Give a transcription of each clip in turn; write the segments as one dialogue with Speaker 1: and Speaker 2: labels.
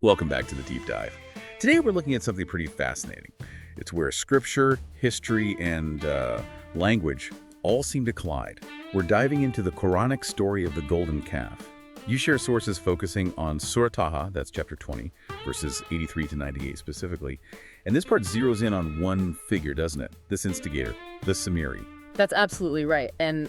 Speaker 1: Welcome back to the Deep Dive. Today we're looking at something pretty fascinating. It's where scripture, history, and language all seem to collide. We're diving into the Quranic story of the golden calf. You share sources focusing on Surah Taha, that's chapter 20, verses 83 to 98 specifically. And this part zeroes in on one figure, doesn't it? This instigator, the Samiri.
Speaker 2: That's absolutely right. And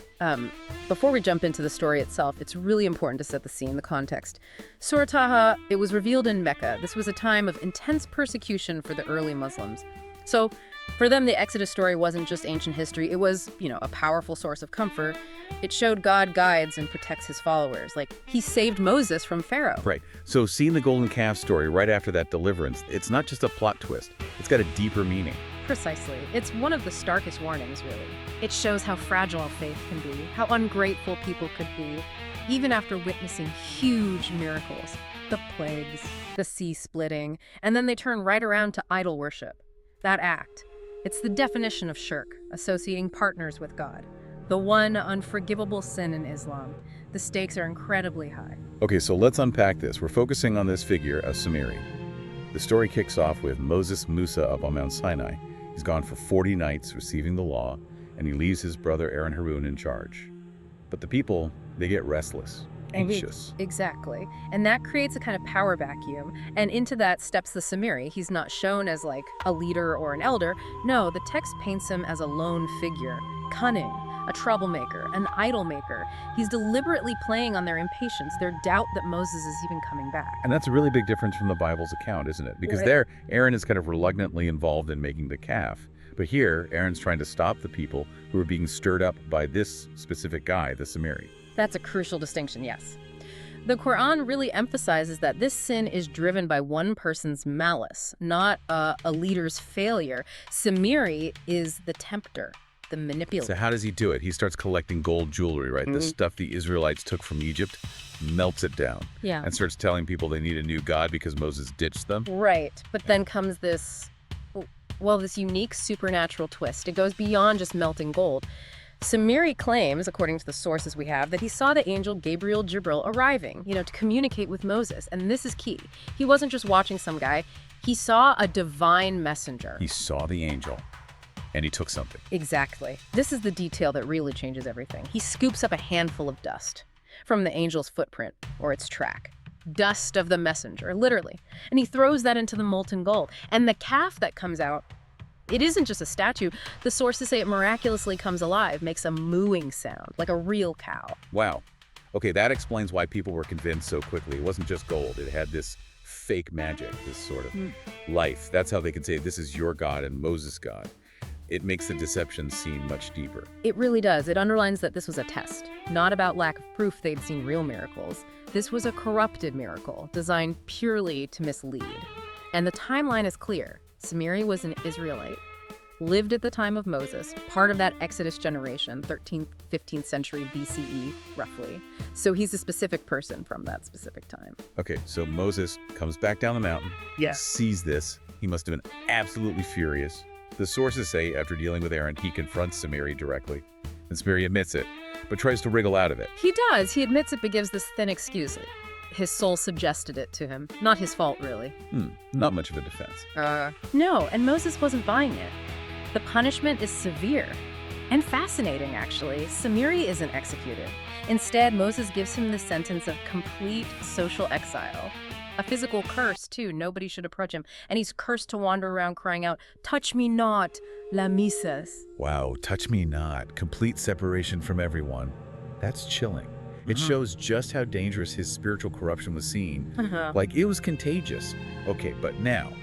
Speaker 2: before we jump into the story itself, it's really important to set the scene, the context. Surah Taha, it was revealed in Mecca. This was a time of intense persecution for the early Muslims. So for them, the Exodus story wasn't just ancient history. It was, a powerful source of comfort. It showed God guides and protects his followers. Like, he saved Moses from Pharaoh.
Speaker 1: Right. So seeing the golden calf story right after that deliverance, it's not just a plot twist. It's got a deeper meaning.
Speaker 2: Precisely. It's one of the starkest warnings, really. It shows how fragile faith can be, how ungrateful people could be, even after witnessing huge miracles, the plagues, the sea splitting, and then they turn right around to idol worship. That act, it's the definition of shirk, associating partners with God. The one unforgivable sin in Islam. The stakes are incredibly high.
Speaker 1: Okay, so let's unpack this. We're focusing on this figure, As-Samiri. The story kicks off with Musa up on Mount Sinai. He's gone for 40 nights receiving the law, and he leaves his brother Aaron Harun in charge. But the people, they get restless, anxious.
Speaker 2: Exactly. And that creates a kind of power vacuum. And into that steps the Samiri. He's not shown as like a leader or an elder. No, the text paints him as a lone figure, cunning, a troublemaker, an idol maker. He's deliberately playing on their impatience, their doubt that Moses is even coming back.
Speaker 1: And that's a really big difference from the Bible's account, isn't it? Because there, Aaron is kind of reluctantly involved in making the calf. But here, Aaron's trying to stop the people who are being stirred up by this specific guy, the Samiri.
Speaker 2: That's a crucial distinction, yes. The Quran really emphasizes that this sin is driven by one person's malice, not a leader's failure. Samiri is the tempter, the manipulator.
Speaker 1: So how does he do it? He starts collecting gold jewelry, right? The stuff the Israelites took from Egypt, melts it down.
Speaker 2: Yeah.
Speaker 1: And starts telling people they need a new god because Moses ditched them.
Speaker 2: Right. But then comes this unique supernatural twist. It goes beyond just melting gold. Samiri claims, according to the sources we have, that he saw the angel Gabriel Jibril arriving, to communicate with Moses. And this is key. He wasn't just watching some guy. He saw a divine messenger.
Speaker 1: He saw the angel. And he took something.
Speaker 2: Exactly. This is the detail that really changes everything. He scoops up a handful of dust from the angel's footprint, or its track. Dust of the messenger, literally. And he throws that into the molten gold. And the calf that comes out, it isn't just a statue. The sources say it miraculously comes alive, makes a mooing sound, like a real cow.
Speaker 1: Wow. Okay, that explains why people were convinced so quickly. It wasn't just gold. It had this fake magic, this sort of life. That's how they could say, this is your God and Moses' God. It makes the deception seem much deeper.
Speaker 2: It really does. It underlines that this was a test, not about lack of proof they'd seen real miracles. This was a corrupted miracle, designed purely to mislead. And the timeline is clear. Samiri was an Israelite, lived at the time of Moses, part of that Exodus generation, 13th, 15th century BCE, roughly. So he's a specific person from that specific time.
Speaker 1: Okay, so Moses comes back down the mountain, sees this. He must have been absolutely furious. The sources say after dealing with Aaron, he confronts Samiri directly. And Samiri admits it, but tries to wriggle out of it.
Speaker 2: He does. He admits it, but gives this thin excuse. His soul suggested it to him. Not his fault, really.
Speaker 1: Not much of a defense.
Speaker 2: No, and Moses wasn't buying it. The punishment is severe. And fascinating, actually. Samiri isn't executed. Instead, Moses gives him the sentence of complete social exile. A physical curse, too. Nobody should approach him. And he's cursed to wander around crying out, "Touch me not, la misas."
Speaker 1: Wow, touch me not. Complete separation from everyone. That's chilling. It shows just how dangerous his spiritual corruption was seen. Like, it was contagious. Okay, but now,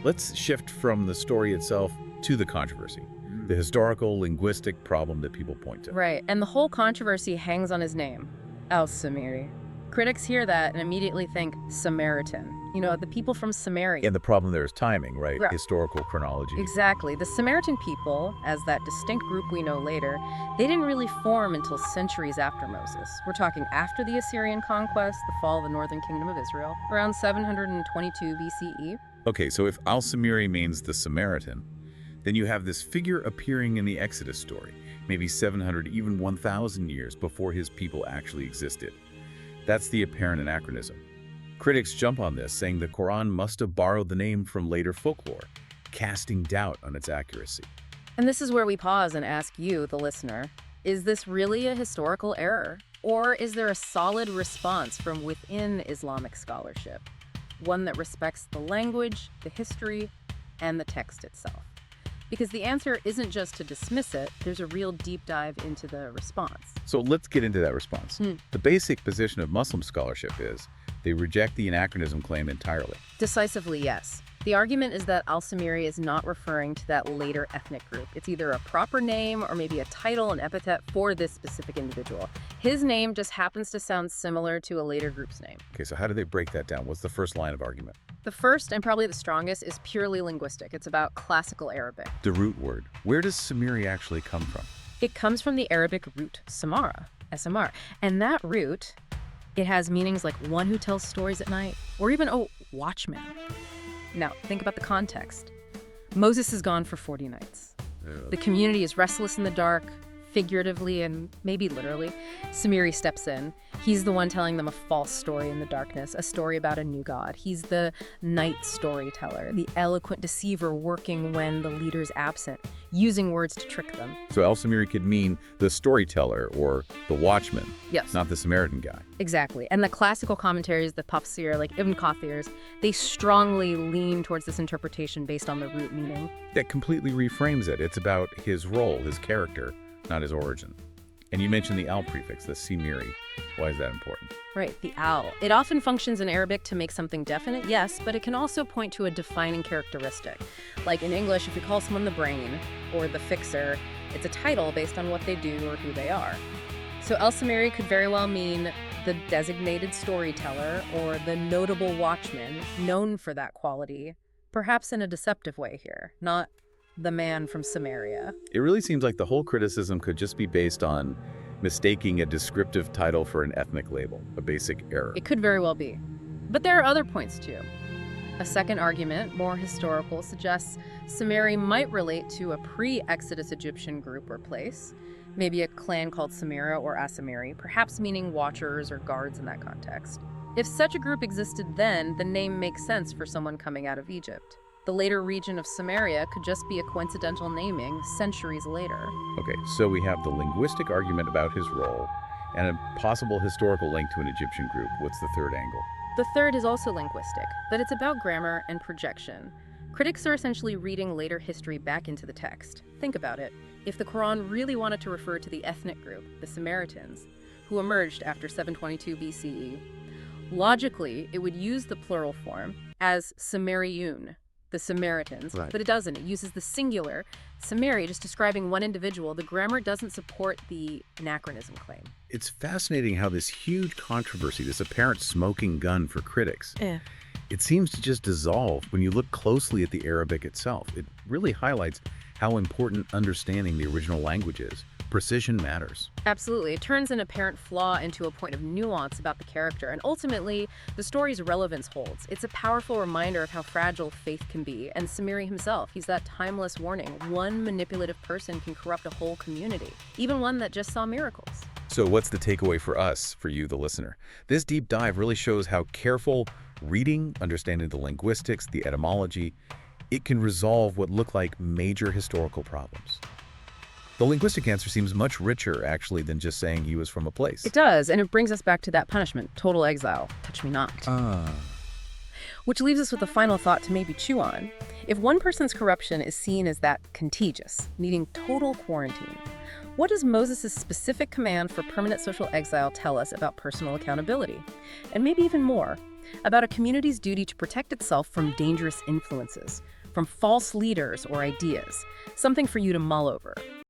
Speaker 1: let's shift from the story itself to the controversy. The historical, linguistic problem that people point to.
Speaker 2: Right, and the whole controversy hangs on his name, As-Samiri. Critics hear that and immediately think Samaritan. The people from Samaria.
Speaker 1: And the problem there is timing, right? Historical chronology.
Speaker 2: Exactly. The Samaritan people, as that distinct group we know later, they didn't really form until centuries after Moses. We're talking after the Assyrian conquest, the fall of the northern kingdom of Israel, around 722 BCE.
Speaker 1: Okay, so if Al-Samiri means the Samaritan, then you have this figure appearing in the Exodus story, maybe 700, even 1,000 years before his people actually existed. That's the apparent anachronism. Critics jump on this, saying the Quran must have borrowed the name from later folklore, casting doubt on its accuracy.
Speaker 2: And this is where we pause and ask you, the listener, is this really a historical error? Or is there a solid response from within Islamic scholarship? One that respects the language, the history, and the text itself. Because the answer isn't just to dismiss it, there's a real deep dive into the response.
Speaker 1: So let's get into that response. The basic position of Muslim scholarship is they reject the anachronism claim entirely.
Speaker 2: Decisively, yes. The argument is that Al-Samiri is not referring to that later ethnic group. It's either a proper name or maybe a title, an epithet for this specific individual. His name just happens to sound similar to a later group's name.
Speaker 1: Okay, so how do they break that down? What's the first line of argument?
Speaker 2: The first, and probably the strongest, is purely linguistic. It's about classical Arabic.
Speaker 1: The root word. Where does Samiri actually come from?
Speaker 2: It comes from the Arabic root samara, SMR. And that root, it has meanings like one who tells stories at night, or even a watchman. Now, think about the context. Moses is gone for 40 nights. The community is restless in the dark, figuratively and maybe literally. Samiri steps in. He's the one telling them a false story in the darkness, a story about a new god. He's the night storyteller, the eloquent deceiver working when the leader's absent, using words to trick them.
Speaker 1: So Al-Samiri could mean the storyteller or the watchman,
Speaker 2: Yes.
Speaker 1: not the Samaritan guy.
Speaker 2: Exactly. And the classical commentaries, the Tafsir, like Ibn Kathir's, they strongly lean towards this interpretation based on the root meaning.
Speaker 1: That completely reframes it. It's about his role, his character, not his origin. And you mentioned the al prefix, the Samiri. Why is that important?
Speaker 2: Right, the al. It often functions in Arabic to make something definite, yes, but it can also point to a defining characteristic. Like in English, if we call someone the brain or the fixer, it's a title based on what they do or who they are. So Al-Samiri could very well mean the designated storyteller or the notable watchman known for that quality, perhaps in a deceptive way here, not the man from Samaria.
Speaker 1: It really seems like the whole criticism could just be based on mistaking a descriptive title for an ethnic label, a basic error.
Speaker 2: It could very well be. But there are other points too. A second argument, more historical, suggests Samiri might relate to a pre-Exodus Egyptian group or place, maybe a clan called Samira or As-Samiri, perhaps meaning watchers or guards in that context. If such a group existed then, the name makes sense for someone coming out of Egypt. The later region of Samaria could just be a coincidental naming centuries later.
Speaker 1: Okay, so we have the linguistic argument about his role and a possible historical link to an Egyptian group. What's the third angle?
Speaker 2: The third is also linguistic, but it's about grammar and projection. Critics are essentially reading later history back into the text. Think about it. If the Quran really wanted to refer to the ethnic group, the Samaritans, who emerged after 722 BCE, logically, it would use the plural form as Samariyun, the Samaritans,
Speaker 1: Right.
Speaker 2: but it doesn't. It uses the singular, Samiri, just describing one individual. The grammar doesn't support the anachronism claim.
Speaker 1: It's fascinating how this huge controversy, this apparent smoking gun for critics, it seems to just dissolve when you look closely at the Arabic itself. It really highlights how important understanding the original language is. Precision matters.
Speaker 2: Absolutely. It turns an apparent flaw into a point of nuance about the character, and ultimately, the story's relevance holds. It's a powerful reminder of how fragile faith can be, and Samiri himself, he's that timeless warning. One manipulative person can corrupt a whole community, even one that just saw miracles.
Speaker 1: So what's the takeaway for us, for you, the listener? This deep dive really shows how careful reading, understanding the linguistics, the etymology, it can resolve what look like major historical problems. The linguistic answer seems much richer, actually, than just saying he was from a place.
Speaker 2: It does, and it brings us back to that punishment, total exile, touch me not. Which leaves us with a final thought to maybe chew on. If one person's corruption is seen as that contagious, needing total quarantine, what does Moses' specific command for permanent social exile tell us about personal accountability? And maybe even more, about a community's duty to protect itself from dangerous influences, from false leaders or ideas, something for you to mull over.